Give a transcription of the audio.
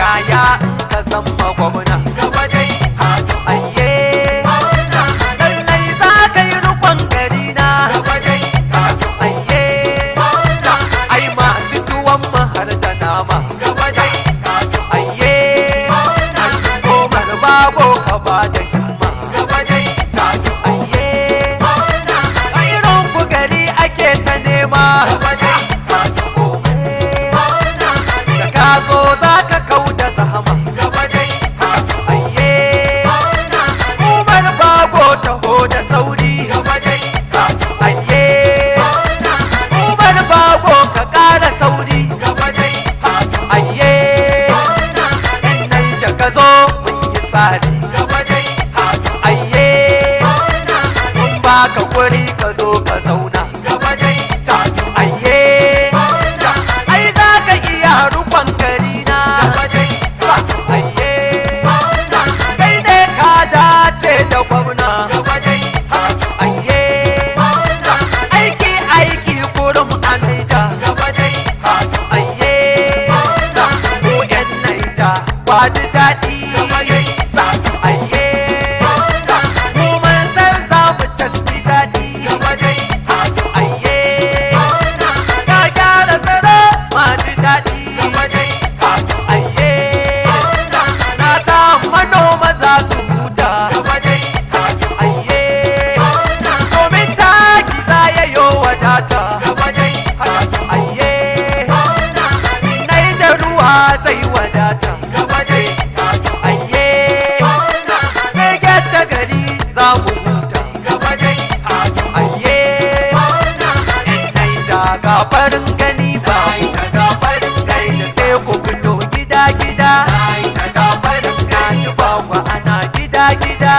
yaya ka zama gwamna gaba dai hajo ayye lallai za ka yi rukon gari na gaba dai hajo ayye ai ma ci tuwon mahar da nama gaba dai hajo ayye Umar Bago ka ba da himma gaba dai hajo ayye ai ku gari ake ta nema gaba dai hajo da ka zo za ka kau da zahama gaba dai hajo ayye Umar Bago taho da sauri gaba dai hajo ayye Umar Bago ka ƙara sauri gaba dai hajo ayye in Naija ka zo mun yi tsari gaba dai hajo ayye mun baka guri ka zo ka zauna gaba dai hajo ayye ai za ka iya rukon gari na gaba dai hajo ayye kai ne ka dace da gwamna gaba dai hajo ayye aiki aiki kurum a Naija gaba dai hajo ayye mu yan Naija ba da daɗi gaba dai hajo ayye mu mun san za mu casbi daɗi gaba dai hajo ayye ka gyara tsaro ma da daɗi gaba dai hajo ayye na sa manoma za su huta gaba dai hajo ayye domin taki za ya yo wadata gaba dai hajo ayye Naija ruwa zai wadata gaba dai hajo ayye sai gyadda gari za mu huta gaba dai hajo ayye yan Naija ga farin gani ba ga farin gani sai ku fito gida gida ga farin gani ba ku ana gida gida